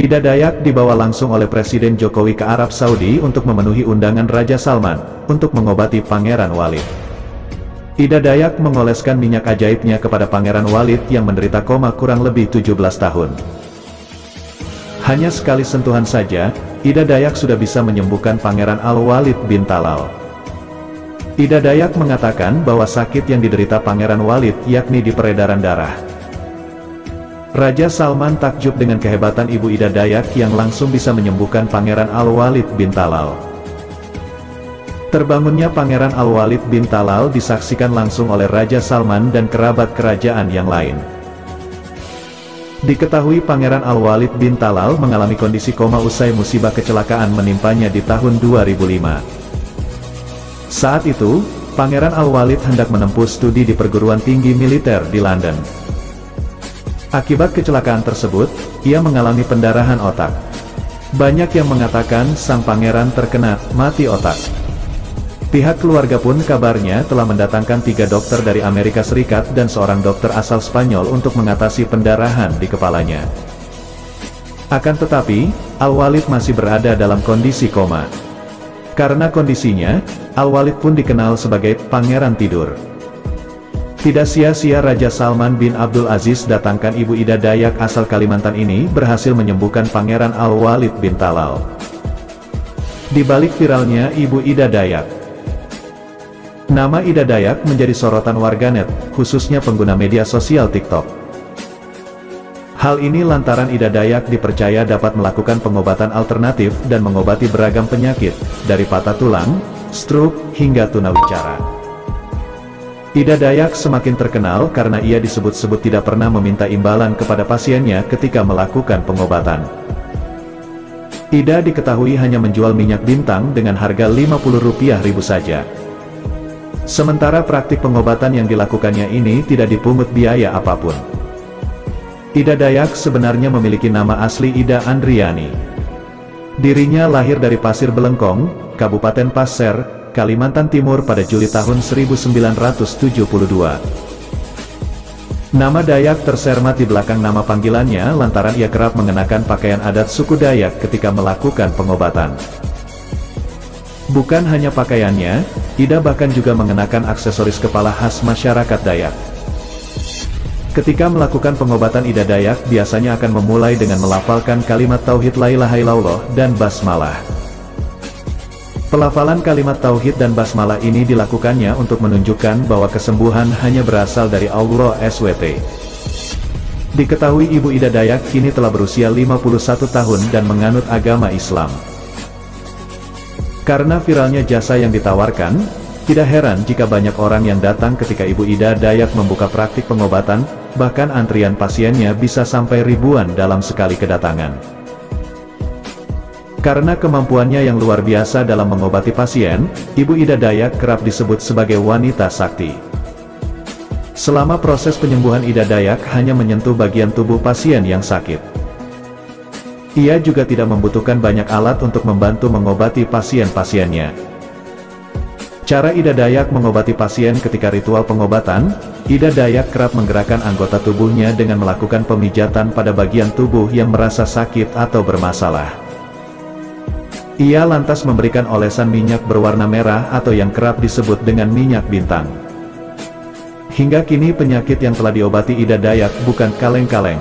Ida Dayak dibawa langsung oleh Presiden Jokowi ke Arab Saudi untuk memenuhi undangan Raja Salman, untuk mengobati Pangeran Walid. Ida Dayak mengoleskan minyak ajaibnya kepada Pangeran Walid yang menderita koma kurang lebih 17 tahun. Hanya sekali sentuhan saja, Ida Dayak sudah bisa menyembuhkan Pangeran Al-Walid bin Talal. Ida Dayak mengatakan bahwa sakit yang diderita Pangeran Walid yakni di peredaran darah. Raja Salman takjub dengan kehebatan Ibu Ida Dayak yang langsung bisa menyembuhkan Pangeran Al-Walid bin Talal. Terbangunnya Pangeran Al-Walid bin Talal disaksikan langsung oleh Raja Salman dan kerabat kerajaan yang lain. Diketahui Pangeran Al-Walid bin Talal mengalami kondisi koma usai musibah kecelakaan menimpanya di tahun 2005. Saat itu, Pangeran Al-Walid hendak menempuh studi di perguruan tinggi militer di London. Akibat kecelakaan tersebut, ia mengalami pendarahan otak. Banyak yang mengatakan sang pangeran terkena mati otak. Pihak keluarga pun kabarnya telah mendatangkan 3 dokter dari Amerika Serikat dan seorang dokter asal Spanyol untuk mengatasi pendarahan di kepalanya. Akan tetapi, Al-Walid masih berada dalam kondisi koma. Karena kondisinya, Al-Walid pun dikenal sebagai Pangeran Tidur. Tidak sia-sia Raja Salman bin Abdul Aziz datangkan Ibu Ida Dayak asal Kalimantan ini berhasil menyembuhkan Pangeran Al-Walid bin Talal. Di balik viralnya Ibu Ida Dayak, nama Ida Dayak menjadi sorotan warganet, khususnya pengguna media sosial TikTok. Hal ini lantaran Ida Dayak dipercaya dapat melakukan pengobatan alternatif dan mengobati beragam penyakit, dari patah tulang, stroke, hingga tunawicara. Ida Dayak semakin terkenal karena ia disebut-sebut tidak pernah meminta imbalan kepada pasiennya ketika melakukan pengobatan. Ida diketahui hanya menjual minyak bintang dengan harga Rp50.000 saja. Sementara praktik pengobatan yang dilakukannya ini tidak dipungut biaya apapun. Ida Dayak sebenarnya memiliki nama asli Ida Andriani. Dirinya lahir dari Pasir Belengkong, Kabupaten Pasir, Kalimantan Timur pada Juli tahun 1972. Nama Dayak tersermat di belakang nama panggilannya lantaran ia kerap mengenakan pakaian adat suku Dayak ketika melakukan pengobatan. Bukan hanya pakaiannya, Ida bahkan juga mengenakan aksesoris kepala khas masyarakat Dayak. Ketika melakukan pengobatan Ida Dayak biasanya akan memulai dengan melafalkan kalimat tauhid la ilaha illallah dan basmalah. Pelafalan kalimat tauhid dan basmalah ini dilakukannya untuk menunjukkan bahwa kesembuhan hanya berasal dari Allah SWT. Diketahui Ibu Ida Dayak kini telah berusia 51 tahun dan menganut agama Islam. Karena viralnya jasa yang ditawarkan, tidak heran jika banyak orang yang datang ketika Ibu Ida Dayak membuka praktik pengobatan, bahkan antrian pasiennya bisa sampai ribuan dalam sekali kedatangan. Karena kemampuannya yang luar biasa dalam mengobati pasien, Ibu Ida Dayak kerap disebut sebagai wanita sakti. Selama proses penyembuhan Ida Dayak hanya menyentuh bagian tubuh pasien yang sakit. Ia juga tidak membutuhkan banyak alat untuk membantu mengobati pasien-pasiennya. Cara Ida Dayak mengobati pasien ketika ritual pengobatan, Ida Dayak kerap menggerakkan anggota tubuhnya dengan melakukan pemijatan pada bagian tubuh yang merasa sakit atau bermasalah. Ia lantas memberikan olesan minyak berwarna merah atau yang kerap disebut dengan minyak bintang. Hingga kini penyakit yang telah diobati Ida Dayak bukan kaleng-kaleng.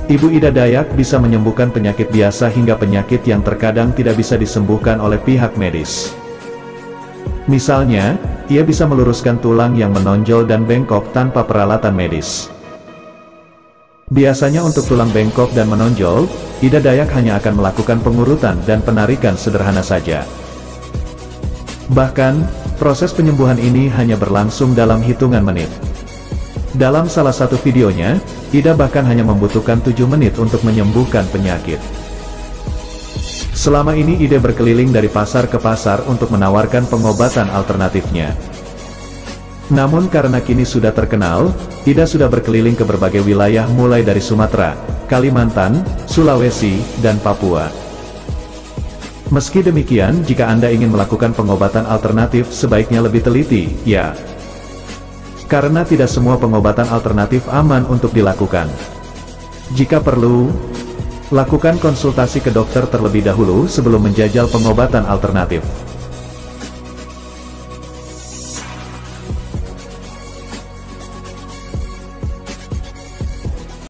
Ibu Ida Dayak bisa menyembuhkan penyakit biasa hingga penyakit yang terkadang tidak bisa disembuhkan oleh pihak medis. Misalnya, ia bisa meluruskan tulang yang menonjol dan bengkok tanpa peralatan medis. Biasanya untuk tulang bengkok dan menonjol, Ida Dayak hanya akan melakukan pengurutan dan penarikan sederhana saja. Bahkan, proses penyembuhan ini hanya berlangsung dalam hitungan menit. Dalam salah satu videonya, Ida bahkan hanya membutuhkan 7 menit untuk menyembuhkan penyakit. Selama ini Ida berkeliling dari pasar ke pasar untuk menawarkan pengobatan alternatifnya. Namun karena kini sudah terkenal, Ida sudah berkeliling ke berbagai wilayah mulai dari Sumatera, Kalimantan, Sulawesi, dan Papua. Meski demikian, jika Anda ingin melakukan pengobatan alternatif sebaiknya lebih teliti, ya. Karena tidak semua pengobatan alternatif aman untuk dilakukan. Jika perlu, Lakukan konsultasi ke dokter terlebih dahulu sebelum menjajal pengobatan alternatif.